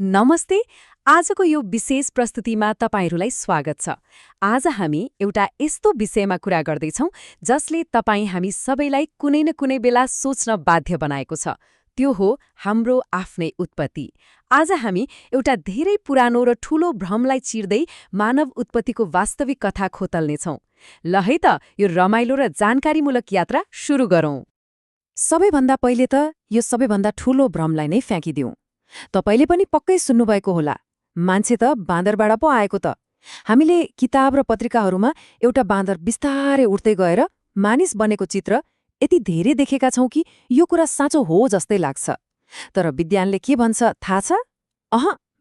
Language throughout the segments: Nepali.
नमस्ते। आजको यो विशेष प्रस्तुतिमा तपाईहरूलाई स्वागत छ। आज हामी एउटा यस्तो विषयमा कुरा गर्दैछौँ जसले हामी सबैलाई कुनै न कुनै बेला सोच्न बाध्य बनाएको छ। त्यो हो हाम्रो आफ्नै उत्पत्ति। आज हामी एउटा धेरै पुरानो र ठूलो भ्रमलाई चिर्दै मानव उत्पत्तिको वास्तविक कथा खोतल्नेछौँ। ल है त यो रमाइलो र जानकारीमूलक यात्रा सुरु गरौँ। सबैभन्दा पहिले त यो सबैभन्दा ठूलो भ्रमलाई नै फ्याँकिदिउँ। तपाईले पनि पक्कै सुन्नुभएको होला, मान्छे त बाँदरबाट पो आएको त। हामीले किताब र पत्रिकाहरूमा एउटा बाँदर बिस्तारै उड्दै गएर मानिस बनेको चित्र यति धेरै देखेका छौं कि यो कुरा साँचो हो जस्तै लाग्छ। तर विज्ञानले के भन्छ थाहा छ?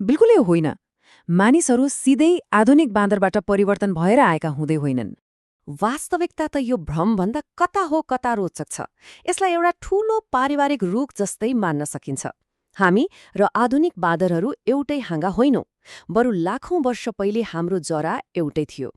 बिल्कुलै होइन। मानिसहरू सिधै आधुनिक बाँदरबाट परिवर्तन भएर आएका हुँदै होइनन्। वास्तविकता त यो भ्रमभन्दा कता हो कता रोचक छ। यसलाई एउटा ठूलो पारिवारिक रुख जस्तै मान्न सकिन्छ। हामी र आधुनिक बाँदरहरू एउटै हाँगा होइनौं, बरु लाखौं वर्ष पहिले हाम्रो जरा एउटै थियो।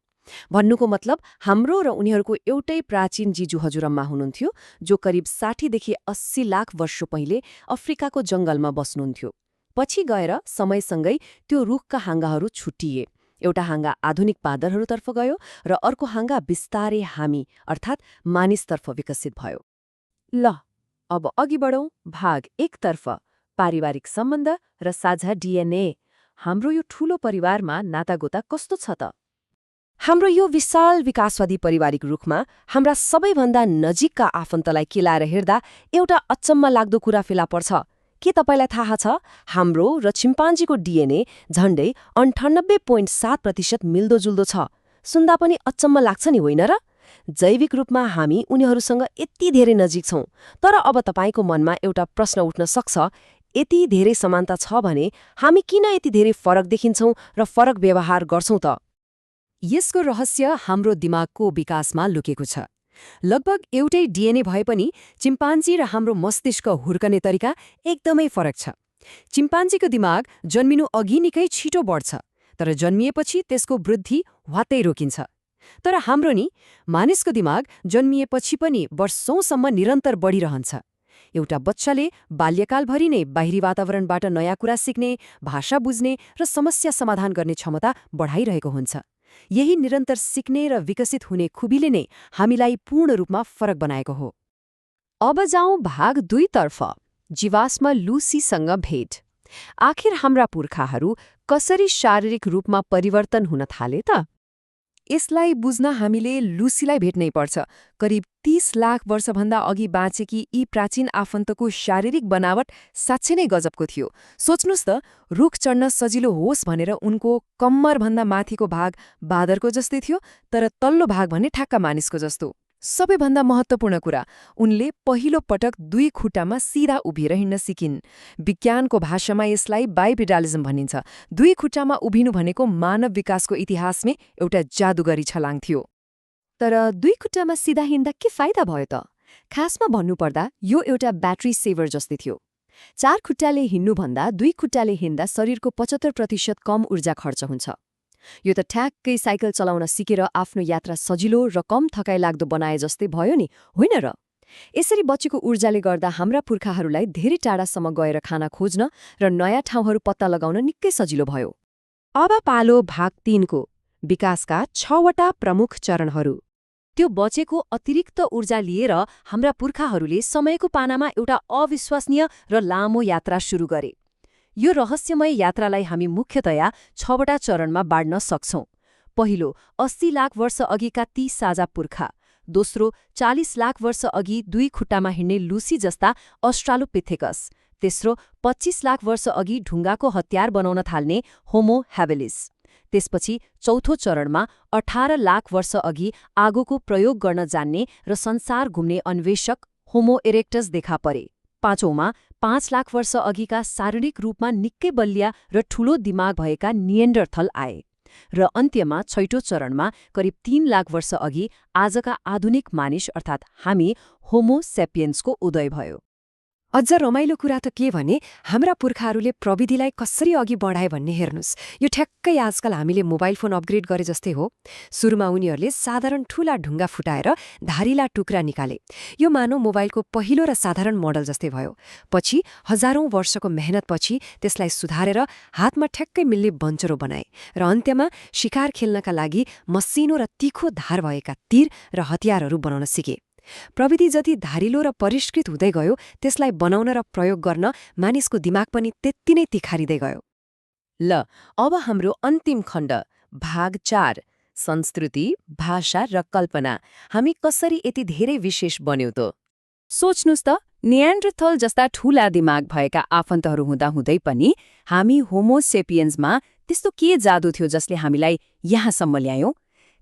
भन्नुको मतलब हाम्रो र उनीहरूको एउटै प्राचीन जिजु हजुरअम्मा हुनुहुन्थ्यो, जो करिब 60 देखि 80 लाख वर्ष पहिले अफ्रिकाको जंगलमा बस्नुहुन्थ्यो। पछि गएर समयसँगै त्यो रुखका हाँगाहरू छुट्टिए। एउटा हाँगा आधुनिक बाँदरहरूतर्फ गयो र अर्को हाँगा बिस्तारै हामी अर्थात् मानिसतर्फ विकसित भयो। ल अब अघि बढौं। भाग 1 तर्फ पारिवारिक सम्बन्ध र साझा डीएनए। हाम्रो यो ठूलो परिवारमा नातागोता कस्तो छ त? हाम्रो यो विशाल विकासवादी पारिवारिक रुखमा हाम्रा सबैभन्दा नजिकका आफन्तलाई केलाएर हेर्दा एउटा अचम्म लाग्दो कुरा फेला पर्छ। के तपाईलाई थाहा छ, हाम्रो र चिम्पान्जीको डीएनए झण्डै 98.7% मिल्दोजुल्दो छ। सुन्दा पनि अचम्म लाग्छ नि, होइन र? जैविक रूपमा हामी उनीहरूसँग यति धेरै नजिक छौं। तर अब तपाईको मनमा एउटा प्रश्न उठ्न सक्छ, यति धेरै समानता छ भने हामी किन यति धेरै फरक देखिन्छौं र फरक व्यवहार गर्छौं त? यसको रहस्य हाम्रो दिमागको विकासमा लुकेको छ। लगभग एउटै डीएनए भए पनि चिम्पान्जी र हाम्रो मस्तिष्क हुर्कने तरिका एकदमै फरक छ। चिम्पान्जीको दिमाग जन्मिनु अघि निकै छिटो बढ्छ, तर जन्मिएपछि त्यसको वृद्धि ह्वात्तै रोकिन्छ। तर हाम्रो नि मानिसको दिमाग जन्मिएपछि पनि वर्षौंसम्म निरन्तर बढिरहन्छ। एउटा बच्चाले बाल्यकालभरि नै बाहिरी वातावरणबाट नयाँ कुरा सिक्ने, भाषा बुझ्ने र समस्या समाधान गर्ने क्षमता बढाइरहेको हुन्छ। यही निरन्तर सिक्ने र विकसित हुने खुबीले नै हामीलाई पूर्ण रूपमा फरक बनाएको हो। अब जाउँ भाग 2 तर्फ, जीवाश्म लुसीसँग भेट। आखिर हाम्रा पुर्खाहरू कसरी शारीरिक रूपमा परिवर्तन हुन थाले त? यसलाई बुझ्न हामीले लुसीलाई भेट्नै पर्छ। करिब 30 लाख वर्षभन्दा अघि बाँचेकी यी प्राचीन आफन्तको शारीरिक बनावट साँच्चै नै गजबको थियो। सोच्नुस् त, रुख चढ्न सजिलो होस् भनेर उनको कम्मरभन्दा माथिको भाग बाँदरको जस्तै थियो, तर तल्लो भाग भने ठ्याक्क मानिसको जस्तो। सबैभन्दा महत्त्वपूर्ण कुरा, उनले पहिलो पटक 2 खुट्टामा सिधा उभिएर हिँड्न सिकिन्। विज्ञानको भाषामा यसलाई बाइपेडालिजम भनिन्छ। 2 खुट्टामा उभिनु भनेको मानव विकासको इतिहासमै एउटा जादुगरी छलाङ थियो। तर 2 खुट्टामा सिधा हिँड्दा के फाइदा भयो त? खासमा भन्नुपर्दा यो एउटा ब्याट्री सेभर जस्तै थियो। 4 खुट्टाले हिँड्नुभन्दा 2 खुट्टाले हिँड्दा शरीरको 75% कम ऊर्जा खर्च हुन्छ। यो त ठ्याक्कै साइकल चलाउन सिकेर आफ्नो यात्रा सजिलो र कम थकाइ लाग्दो बनाए जस्तै भयो नि, होइन र? यसरी बचेको ऊर्जाले गर्दा हाम्रा पुर्खाहरूलाई धेरै टाढासम्म गएर खाना खोज्न र नयाँ ठाउँहरू पत्ता लगाउन निकै सजिलो भयो। अब पालो भाग 3 को, विकासका 6वटा प्रमुख चरणहरू। त्यो बचेको अतिरिक्त ऊर्जा लिएर हाम्रा पुर्खाहरूले समयको पानामा एउटा अविश्वसनीय र लामो यात्रा सुरु गरे। यो रहस्यमय यात्रालाई हामी मुख्यतया 6वटा चरणमा बाँड्न सक्छौं। पहिलो, 80 लाख वर्ष अघिका ती साझा पुर्खा। दोस्रो, 40 लाख वर्ष अघि 2 खुट्टामा हिँड्ने लुसी जस्ता अस्ट्रालोपिथेकस। तेस्रो, 25 लाख वर्ष अघि ढुङ्गाको हतियार बनाउन थाल्ने होमो ह्याबिलिस। त्यसपछि चौथो चरणमा 18 लाख वर्ष अघि आगोको प्रयोग गर्न जान्ने र संसार घुम्ने अन्वेषक होमो इरेक्टस देखा परे। पाँचौंमा 5 लाख वर्ष अघिका शारीरिक रूपमा निकै बलिया र ठूलो दिमाग भएका निएन्डरथल आए। र अन्त्यमा छैटौं चरणमा करिब 3 लाख वर्ष अघि आजका आधुनिक मानिस अर्थात् हामी होमो सेपियन्सको उदय भयो। अझ रमाइलो कुरा त के भने हाम्रा पुर्खाहरूले प्रविधिलाई कसरी अघि बढाए भन्ने हेर्नुस्। यो ठ्याक्कै आजकल हामीले मोबाइल फोन अपग्रेड गरे जस्तै हो। सुरुमा उनीहरूले साधारण ठूला ढुङ्गा फुटाएर धारिला टुक्रा निकाले। यो मानव मोबाइलको पहिलो र साधारण मोडल जस्तै भयो। पछि हजारौं वर्षको मेहनतपछि त्यसलाई सुधारेर हातमा ठ्याक्कै मिल्ने बन्चरो बनाए र अन्त्यमा शिकार खेल्नका लागि मसिनो र तीखो धार भएका तीर र हतियारहरू बनाउन सिके। प्रविधि जति धारिलो र परिष्कृत हुँदै गयो त्यसलाई बनाउन र प्रयोग गर्न मानिसको दिमाग पनि त्यति नै तिखारिँदै गयो। ल अब हाम्रो अन्तिम खण्ड भाग 4 संस्कृति, भाषा र कल्पना। हामी कसरी यति धेरै विशेष बन्यौं त? सोच्नुस् त, नियान्डरथल जस्ता ठूला दिमाग भएका आफन्तहरू हुँदाहुँदै पनि हामी होमो सेपियन्समा त्यस्तो के जादु थियो जसले हामीलाई यहाँसम्म ल्यायौं?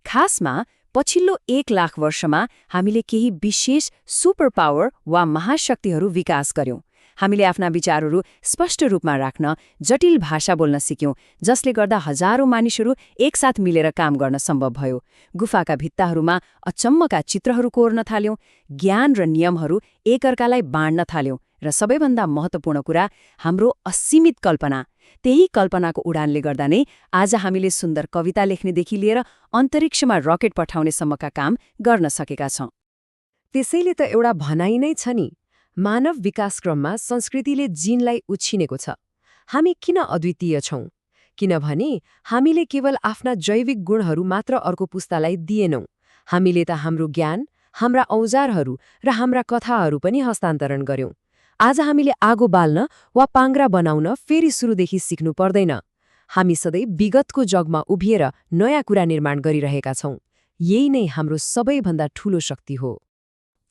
खासमा पछिल्लो 1 लाख वर्षमा हामीले केही विशेष सुपर पावर वा महाशक्तिहरू विकास गर्यौं। हामीले आफ्ना विचारहरू स्पष्ट रूपमा राख्न जटिल भाषा बोल्न सिक्यौं, जसले गर्दा हजारौं मानिसहरू एकसाथ मिलेर काम गर्न सम्भव भयो। गुफाका भित्ताहरूमा अचम्मका चित्रहरू कोर्न थाल्यौं, ज्ञान र नियमहरू एकअर्कालाई बाँड्न थाल्यौं र सबैभन्दा महत्त्वपूर्ण कुरा हाम्रो असीमित कल्पना। त्यही कल्पनाको उडानले गर्दा नै आज हामीले सुन्दर कविता लेख्नेदेखि लिएर अन्तरिक्षमा रकेट पठाउनेसम्मका काम गर्न सकेका छौं। त्यसैले त एउटा भनाइ नै छ नि, मानव विकासक्रममा संस्कृतिले जीनलाई उछिनेको छ। हामी किन अद्वितीय छौं? किनभने हामीले केवल आफ्ना जैविक गुणहरू मात्र अर्को पुस्तालाई दिएनौं। हामीले त हाम्रो ज्ञान, हाम्रा औजारहरू र हाम्रा कथाहरू पनि हस्तान्तरण गर्यौं। आज हामीले आगो बाल्न वा पाङ्ग्रा बनाउन फेरि सुरुदेखि सिक्नु पर्दैन। हामी सधैँ विगतको जगमा उभिएर नयाँ कुरा निर्माण गरिरहेका छौं। यही नै हाम्रो सबैभन्दा ठूलो शक्ति हो।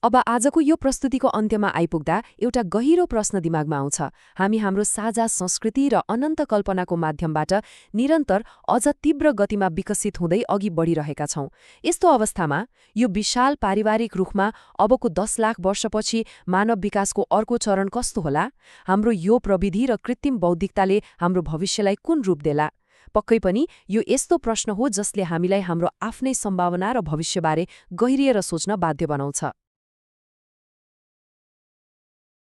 अब आजको यो प्रस्तुतिको अन्त्यमा आइपुग्दा एउटा गहिरो प्रश्न दिमागमा आउँछ। हामी हाम्रो साझा संस्कृति र अनन्त कल्पनाको माध्यमबाट निरन्तर अझ तीव्र गतिमा विकसित हुँदै अघि बढिरहेका छौं। यस्तो अवस्थामा यो विशाल पारिवारिक रुखमा अबको 10 लाख वर्षपछि मानव विकासको अर्को चरण कस्तो होला? हाम्रो यो प्रविधि र कृत्रिम बौद्धिकताले हाम्रो भविष्यलाई कुन रूप देला? पक्कै पनि यो यस्तो प्रश्न हो जसले हामीलाई हाम्रो आफ्नै सम्भावना र भविष्यबारे गहिरिएर सोच्न बाध्य बनाउँछ।